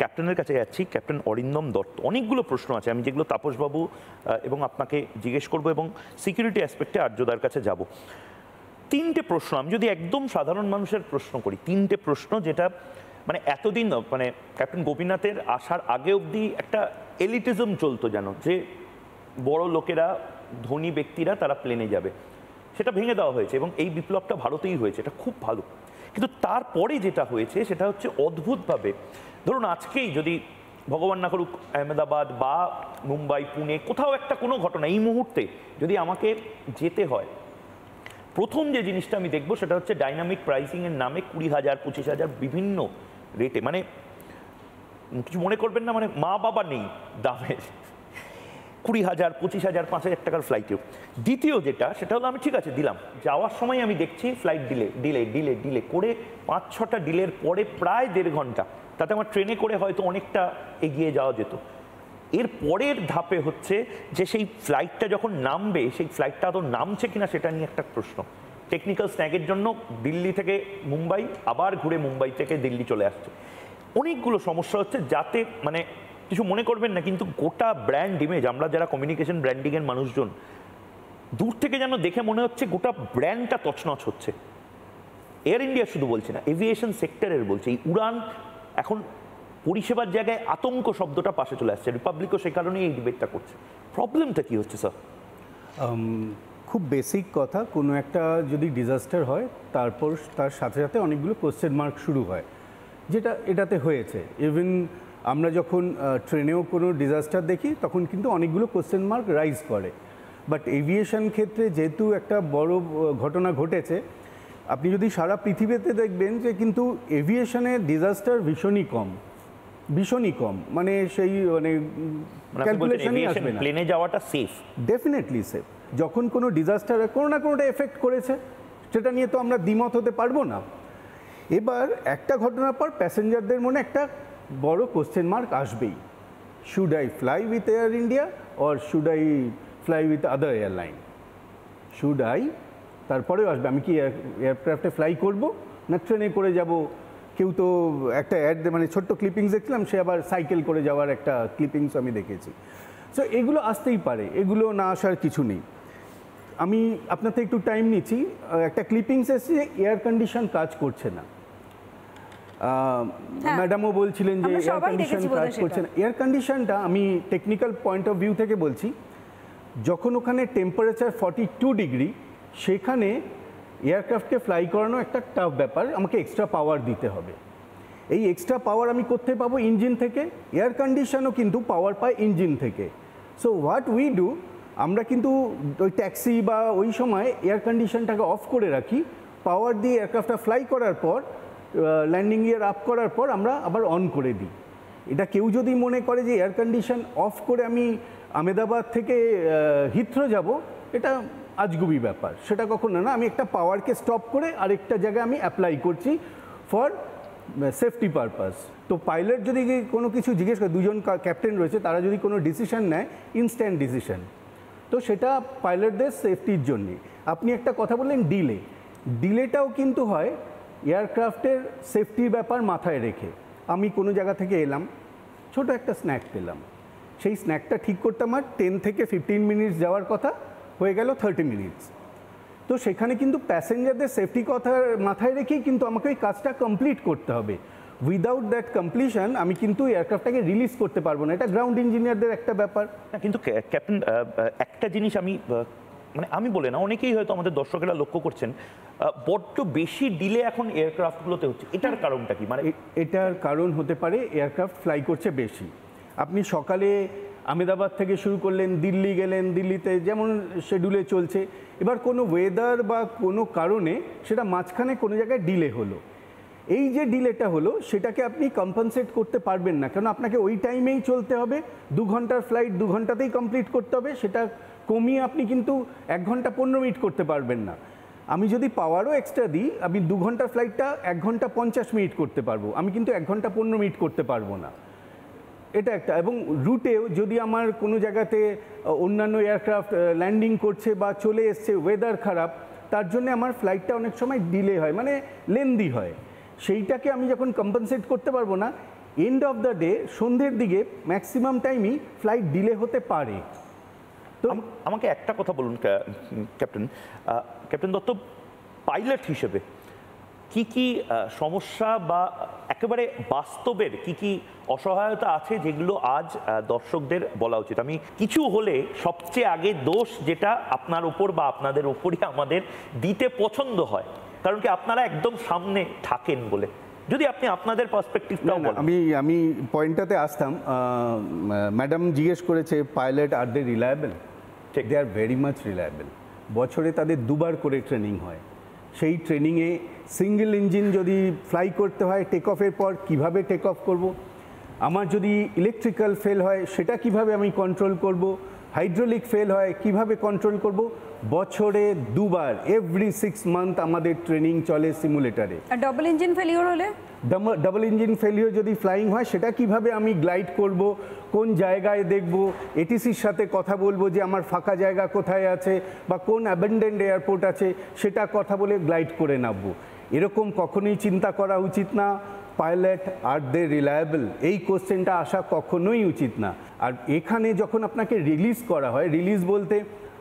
ক্যাপ্টেনের কাছে যাচ্ছি, ক্যাপ্টেন অরিন্দম দত্ত। অনেকগুলো প্রশ্ন আছে আমি যেগুলো তাপসবাবু এবং আপনাকে জিজ্ঞেস করব এবং সিকিউরিটি অ্যাসপেক্টে আর্যদার কাছে যাব। তিনটে প্রশ্ন আমি যদি একদম সাধারণ মানুষের প্রশ্ন করি, তিনটে প্রশ্ন যেটা মানে এতদিন মানে ক্যাপ্টেন গোপীনাথের আসার আগে অবধি একটা এলিটিজম চলতো, যেন যে বড় লোকেরা, ধনী ব্যক্তিরা তারা প্লেনে যাবে, সেটা ভেঙে দেওয়া হয়েছে এবং এই বিপ্লবটা ভারতেই হয়েছে, এটা খুব ভালো। কিন্তু তারপরে যেটা হয়েছে সেটা হচ্ছে অদ্ভুতভাবে, ধরুন আজকেই যদি ভগবান না করুক আহমেদাবাদ বা মুম্বাই, পুনে, কোথাও একটা কোনো ঘটনা এই মুহূর্তে যদি আমাকে যেতে হয়, প্রথম যে জিনিসটা আমি দেখবো সেটা হচ্ছে ডাইনামিক প্রাইসিংয়ের নামে 20,000 25,000 বিভিন্ন রেটে, মানে কিছু মনে করবেন না, মানে মা বাবা নেই দামের, 20,000 25,000 5,000 টাকার ফ্লাইটেও। দ্বিতীয় যেটা সেটা হলো, আমি ঠিক আছে দিলাম, যাওয়ার সময় আমি দেখছি flight delay delay delay delay করে 5-6টা ডিলের পরে প্রায় 1.5 ঘন্টা, তাতে আমার ট্রেনে করে হয়তো অনেকটা এগিয়ে যাওয়া যেত। এর পরের ধাপে হচ্ছে যে সেই ফ্লাইটটা যখন নামবে, সেই ফ্লাইটটা আদৌ নামছে কিনা সেটা নিয়ে একটা প্রশ্ন। টেকনিক্যাল স্ন্যাগের জন্য দিল্লি থেকে মুম্বাই, আবার ঘুরে মুম্বাই থেকে দিল্লি চলে আসছে, অনেকগুলো সমস্যা হচ্ছে, যাতে মানে কিছু মনে করবেন না, কিন্তু গোটা ব্র্যান্ড ইমেজ, আমরা যারা কমিউনিকেশন ব্র্যান্ডিংয়ের মানুষজন, দূর থেকে যেন দেখে মনে হচ্ছে গোটা ব্র্যান্ডটা তছনছ হচ্ছে। এয়ার ইন্ডিয়া শুধু বলছে না, এভিয়েশন সেক্টরের বলছে। এই উড়ান এখন পরিষেবার জায়গায় আতঙ্ক শব্দটা পাশে চলে আসছে, রিপাবলিকও সে কারণেই এই ডিবেটটা করছে। প্রবলেমটা কি হচ্ছে স্যার? খুব বেসিক কথা, কোনো একটা যদি ডিজাস্টার হয় তারপর তার সাথে সাথে অনেকগুলো কোয়েশ্চেন মার্ক শুরু হয়, যেটা এটাতে হয়েছে। ইভেন আমরা যখন ট্রেনেও কোনো ডিজাস্টার দেখি তখন কিন্তু অনেকগুলো কোয়েশ্চেন মার্ক রাইজ করে। বাট এভিয়েশন ক্ষেত্রে যেহেতু একটা বড় ঘটনা ঘটেছে, আপনি যদি সারা পৃথিবীতে দেখবেন যে কিন্তু এভিয়েশনের ডিজাস্টার ভীষণই কম, ভীষণই কম, মানে সেই মানে ক্যালকুলেশনই আসবে না। প্লেনে যাওয়াটা সেফ, ডেফিনেটলি সেফ। যখন কোনো ডিজাস্টার কোনো না কোনোটা এফেক্ট করেছে, সেটা নিয়ে তো আমরা দ্বিমত হতে পারবো না। এবার একটা ঘটনার পর প্যাসেঞ্জারদের মনে একটা বড় কোশ্চেন মার্ক আসবেই, should I fly with air India or should I fly with other airline, should I, তারপরেও আসবে আমি কি এয়ারক্রাফটে ফ্লাই করব না ট্রেনে করে যাব। কেউ তো একটা অ্যাড, মানে ছোট্ট ক্লিপিংস দেখছিলাম, সে আবার সাইকেল করে যাওয়ার একটা ক্লিপিংস আমি দেখেছি। সো এগুলো আসতেই পারে, এগুলো না আসার কিছু নেই। আমি আপনার থেকে একটু টাইম নিচ্ছি, একটা ক্লিপিংস এসেছে যে এয়ার কন্ডিশন কাজ করছে না। ম্যাডামও বলছিলেন যে এয়ার কন্ডিশন কাজ করছে না। এয়ার কন্ডিশনটা আমি টেকনিক্যাল পয়েন্ট অফ ভিউ থেকে বলছি, যখন ওখানে টেম্পারেচার 42 ডিগ্রি, সেখানে এয়ারক্রাফটকে ফ্লাই করানো একটা টাফ ব্যাপার, আমাকে এক্সট্রা পাওয়ার দিতে হবে। এই এক্সট্রা পাওয়ার আমি কোথায় পাবো? ইঞ্জিন থেকে। এয়ার কন্ডিশনও কিন্তু পাওয়ার পায় ইঞ্জিন থেকে। সো হোয়াট উই ডু, আমরা কিন্তু ওই ট্যাক্সি বা ওই সময় এয়ার কন্ডিশনটাকে অফ করে রাখি, পাওয়ার দিয়ে এয়ারক্রাফটটা ফ্লাই করার পর, ল্যান্ডিং গিয়ার আপ করার পর আমরা আবার অন করে দিই। এটা কেউ যদি মনে করে যে এয়ার কন্ডিশন অফ করে আমি আহমেদাবাদ থেকে হিথ্রো যাব, এটা আজগুবি ব্যাপার, সেটা কখনো না। আমি একটা পাওয়ারকে স্টপ করে আরেকটা জায়গায় আমি অ্যাপ্লাই করছি ফর সেফটি পারপাস। তো পাইলট যদি কোনো কিছু জিজ্ঞেস করে, দুজন ক্যাপ্টেন রয়েছে, তারা যদি কোনো ডিসিশন নেয়, ইনস্ট্যান্ট ডিসিশন, তো সেটা পাইলটদের সেফটির জন্যে। আপনি একটা কথা বললেন ডিলে, ডিলেটাও কিন্তু হয় এয়ারক্রাফটের সেফটির ব্যাপার মাথায় রেখে। আমি কোনো জায়গা থেকে এলাম, ছোট একটা স্ন্যাক পেলাম, সেই স্ন্যাকটা ঠিক করতে আমার 10 থেকে 15 মিনিটস যাওয়ার কথা, হয়ে গেল 30 মিনিটস। তো সেখানে কিন্তু প্যাসেঞ্জারদের সেফটি কথা মাথায় রেখেই কিন্তু আমাকে ওই কাজটা কমপ্লিট করতে হবে। উইদাউট দ্যাট কমপ্লিশন আমি কিন্তু এয়ারক্রাফটটাকে রিলিজ করতে পারবো না। এটা গ্রাউন্ড ইঞ্জিনিয়ারদের একটা ব্যাপার। কিন্তু ক্যাপ্টেন একটা জিনিস আমি মানে আমি বলে না, অনেকেই হয়তো আমাদের দর্শকেরা লক্ষ্য করছেন, বড্ড বেশি ডিলে এখন এয়ারক্রাফটগুলোতে হচ্ছে, এটার কারণটা কি? মানে এটার কারণ হতে পারে এয়ারক্রাফট ফ্লাই করছে বেশি। আপনি সকালে আহমেদাবাদ থেকে শুরু করলেন, দিল্লি গেলেন, দিল্লিতে যেমন শেডিউলে চলছে, এবার কোনো ওয়েদার বা কোনো কারণে সেটা মাঝখানে কোনো জায়গায় ডিলে হলো, এই যে ডিলেটা হলো সেটাকে আপনি কম্পেনসেট করতে পারবেন না, কারণ আপনাকে ওই টাইমেই চলতে হবে। 2 ঘন্টার ফ্লাইট 2 ঘন্টাতেই কমপ্লিট করতে হবে, সেটা কমিয়ে আপনি কিন্তু 1 ঘন্টা 15 মিনিট করতে পারবেন না। আমি যদি পাওয়ারও এক্সট্রা দিই, আমি 2 ঘন্টার ফ্লাইটটা 1 ঘন্টা 50 মিনিট করতে পারবো, আমি কিন্তু 1 ঘন্টা 15 মিনিট করতে পারবো না। এটা একটা। এবং রুটেও যদি আমার কোনো জায়গাতে অন্যান্য এয়ারক্রাফট ল্যান্ডিং করছে বা চলে এসছে, ওয়েদার খারাপ, তার জন্য আমার ফ্লাইটটা অনেক সময় ডিলে হয়, মানে লেন্দি হয়। সেইটাকে আমি যখন কম্পেনসেট করতে পারবো না, এন্ড অফ দ্য ডে সন্ধ্যের দিকে ম্যাক্সিমাম টাইমই ফ্লাইট ডিলে হতে পারে। তো আমাকে একটা কথা বলুন ক্যাপ্টেন দত্ত, পাইলট হিসেবে কি কি সমস্যা বা একেবারে বাস্তবের কি কি অসহায়তা আছে যেগুলো আজ দর্শকদের বলা উচিত? আমি কিছু হলে সবচেয়ে আগে দোষ যেটা আপনার উপর বা আপনাদের উপরই আমাদের দিতে পছন্দ হয়, কারণ কি আপনারা একদম সামনে থাকেন বলে। যদি আপনি আপনাদের পার্সপেক্টিভটাও বলেন। আমি পয়েন্টটাতে আসতাম। ম্যাডাম জিজ্ঞেস করেছে pilot are they reliable? They are very much reliable. বছরে তাদের দুবার করে ট্রেনিং হয়। সেই ট্রেনিংয়ে সিঙ্গেল ইঞ্জিন যদি ফ্লাই করতে হয় টেক অফের পর কিভাবে টেক অফ করব, আমার যদি ইলেকট্রিক্যাল ফেল হয় সেটা কিভাবে আমি কন্ট্রোল করব, হাইড্রোলিক ফেল হয় কিভাবে কন্ট্রোল করব, বছরে দুবার এভরি 6 মান্থ আমাদের ট্রেনিং চলে সিমুলেটারে। আর ডাবল ইঞ্জিন ফেলিওর হলে, ডাবল ইঞ্জিন ফেলিওর যদি ফ্লাইং হয় সেটা কিভাবে আমি গ্লাইড করব, কোন জায়গায় দেখব, এটিসির সাথে কথা বলবো যে আমার ফাঁকা জায়গা কোথায় আছে বা কোন অ্যাবেন্ডেন্ড এয়ারপোর্ট আছে সেটা কথা বলে গ্লাইড করে নামবো। এরকম কখনোই চিন্তা করা উচিত না। পাইলট আর দে রিলায়েবল এই কোশ্চেনটা আসা কখনোই উচিত না। আর এখানে যখন আপনাকে রিলিজ করা হয়, রিলিজ বলতে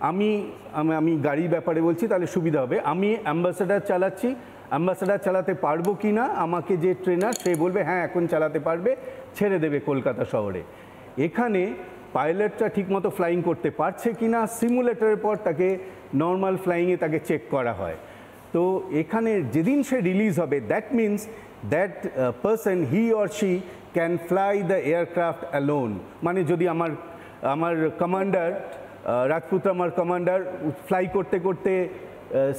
আমি গাড়ির ব্যাপারে বলছি তাহলে সুবিধা হবে। আমি অ্যাম্বাসেডার চালাচ্ছি, অ্যাম্বাসেডার চালাতে পারবো কি না আমাকে যে ট্রেনার সে বলবে হ্যাঁ এখন চালাতে পারবে, ছেড়ে দেবে কলকাতা শহরে। এখানে পাইলটটা ঠিকমতো ফ্লাইং করতে পারছে কি না সিমুলেটরের পর তাকে নর্মাল ফ্লাইংয়ে তাকে চেক করা হয়। তো এখানে যেদিন সে রিলিজ হবে that means that person he or she can fly the aircraft alone. মানে যদি আমার কমান্ডার রাজপুত, আমার কমান্ডার ফ্লাই করতে করতে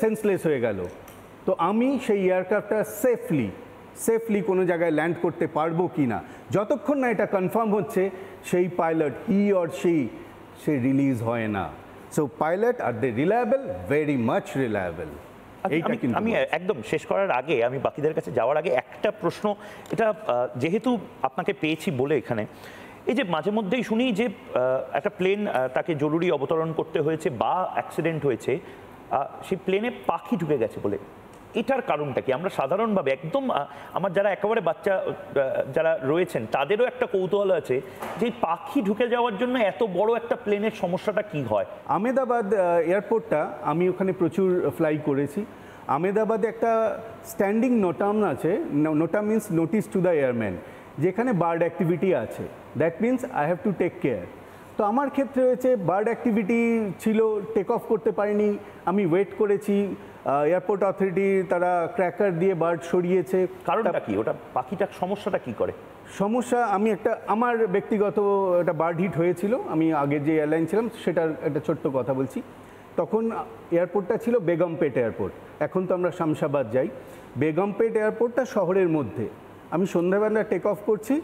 সেন্সলেস হয়ে গেল, তো আমি সেই এয়ারক্রাফটটা সেফলি কোনো জায়গায় ল্যান্ড করতে পারবো কি না, যতক্ষণ না এটা কনফার্ম হচ্ছে সেই pilot he or say release হয় না। So pilot are they reliable? Very much reliable. আমি একদম শেষ করার আগে, আমি বাকিদের কাছে যাওয়ার আগে একটা প্রশ্ন, এটা যেহেতু আপনাকে পেয়েছি বলে এখানে, এই যে মাঝে মধ্যেই শুনি যে একটা প্লেন তাকে জরুরি অবতরণ করতে হয়েছে বা অ্যাক্সিডেন্ট হয়েছে, সেই প্লেনে পাখি ঢুকে গেছে বলে, এটার কারণটা কি? আমরা সাধারণভাবে একদম আমার যারা একেবারে বাচ্চা যারা রয়েছেন তাদেরও একটা কৌতূহল আছে যে পাখি ঢুকে যাওয়ার জন্য এত বড় একটা প্লেনের সমস্যাটা কি হয়? আহমেদাবাদ এয়ারপোর্টটা আমি ওখানে প্রচুর ফ্লাই করেছি। আহমেদাবাদে একটা স্ট্যান্ডিং নোটাম আছে, NOTAM means notice to the airman, যেখানে বার্ড অ্যাক্টিভিটি আছে, that means I have to take care. তো আমার ক্ষেত্রে হয়েছে বার্ড অ্যাক্টিভিটি ছিল, টেক অফ করতে পারিনি, আমি ওয়েট করেছি, এয়ারপোর্ট অথরিটি তারা ক্র্যাকার দিয়ে বার্ড সরিয়েছে। কারণটা কি? ওটা পাখিটার সমস্যাটা কি করে? সমস্যা আমি আমার ব্যক্তিগত একটা বার্ড হিট হয়েছিল, আমি আগের যে এয়ারলাইন ছিলাম সেটার একটা ছোট্ট কথা বলছি। তখন এয়ারপোর্টটা ছিল বেগমপেট এয়ারপোর্ট, এখন তো আমরা শামশাবাদ যাই। বেগমপেট এয়ারপোর্টটা শহরের মধ্যে। আমি সন্ধ্যাবেলা টেক অফ করছি,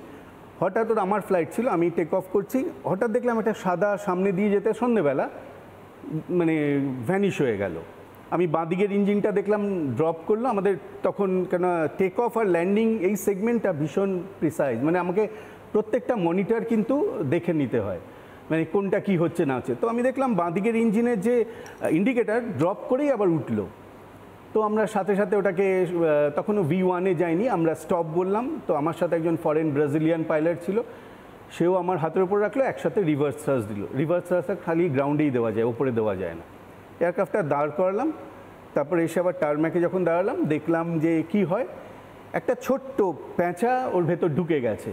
হঠাৎ আমার ফ্লাইট ছিল, আমি টেক অফ করছি, হঠাৎ দেখলাম একটা সাদা সামনে দিয়ে যেতে সন্ধ্যেবেলা মানে ভ্যানিশ হয়ে গেল। আমি বাঁদিকের ইঞ্জিনটা দেখলাম ড্রপ করলো। আমাদের তখন কেন টেক অফ আর ল্যান্ডিং এই সেগমেন্টটা ভীষণ প্রিসাইজ, মানে আমাকে প্রত্যেকটা মনিটর কিন্তু দেখে নিতে হয়, মানে কোনটা কি হচ্ছে না হচ্ছে। তো আমি দেখলাম বাঁদিকের ইঞ্জিনের যে ইন্ডিকেটার ড্রপ করেই আবার উঠলো। তো আমরা সাথে সাথে ওটাকে, তখনও V1-এ যাইনি, আমরা স্টপ বললাম। তো আমার সাথে একজন ফরেন ব্রাজিলিয়ান পাইলট ছিল, সেও আমার হাতের উপর রাখলো, একসাথে রিভার্স থ্রাস্ট দিল। রিভার্স থ্রাস্টটা খালি গ্রাউন্ডেই দেওয়া যায়, ওপরে দেওয়া যায় না। এয়ারক্রাফটটা দাঁড় করালাম, তারপরে এসে আবার টারম্যাকে যখন দাঁড়ালাম দেখলাম যে কি হয়, একটা ছোট্ট প্যাঁচা ওর ভেতর ঢুকে গেছে।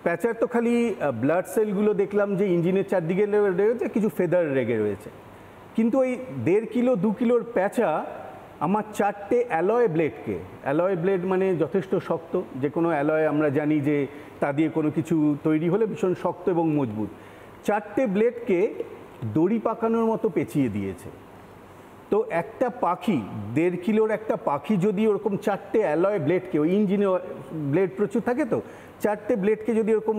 প্যাঁচার তো খালি ব্লাড সেলগুলো দেখলাম যে ইঞ্জিনের চারদিকে রয়েছে, কিছু ফেদার রেগে রয়েছে, কিন্তু ওই 1.5 কিলো 2 কিলোর প্যাঁচা আমার 4টে অ্যালয় ব্লেড মানে যথেষ্ট শক্ত, যে কোনো অ্যালয় আমরা জানি যে তা দিয়ে কোনো কিছু তৈরি হলে ভীষণ শক্ত এবং মজবুত, 4টে ব্লেডকে দড়ি পাকানোর মতো পেঁচিয়ে দিয়েছে। তো একটা পাখি, 1.5 কিলোর একটা পাখি যদি ওরকম 4টে অ্যালয় ব্লেডকে, ওই ইঞ্জিনে ব্লেড প্রচুর থাকে, তো 4টে ব্লেডকে যদি ওরকম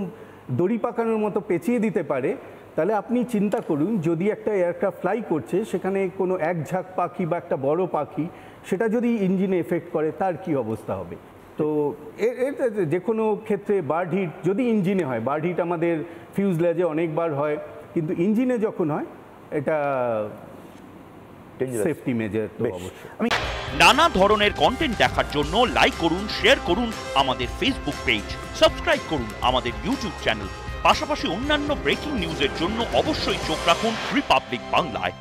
দড়ি পাকানোর মতো পেঁচিয়ে দিতে পারে, তাহলে আপনি চিন্তা করুন যদি একটা এয়ারক্রাফট ফ্লাই করছে সেখানে কোনো এক ঝাঁক পাখি বা একটা বড় পাখি সেটা যদি ইঞ্জিনে এফেক্ট করে তার কি অবস্থা হবে। তো যে কোনো ক্ষেত্রে বার্ড হিট যদি ইঞ্জিনে হয়, বার্ড হিট আমাদের ফিউজলেজে অনেকবার হয়, কিন্তু ইঞ্জিনে যখন হয় এটা সেফটি মেজার তো অবশ্যই। নানা ধরনের কন্টেন্ট দেখার জন্য লাইক করুন, শেয়ার করুন আমাদের ফেসবুক পেজ, সাবস্ক্রাইব করুন আমাদের ইউটিউব চ্যানেল। পাশাপাশি অন্যান্য ব্রেকিং নিউজের জন্য অবশ্যই চোখ রাখুন রিপাবলিক বাংলায়।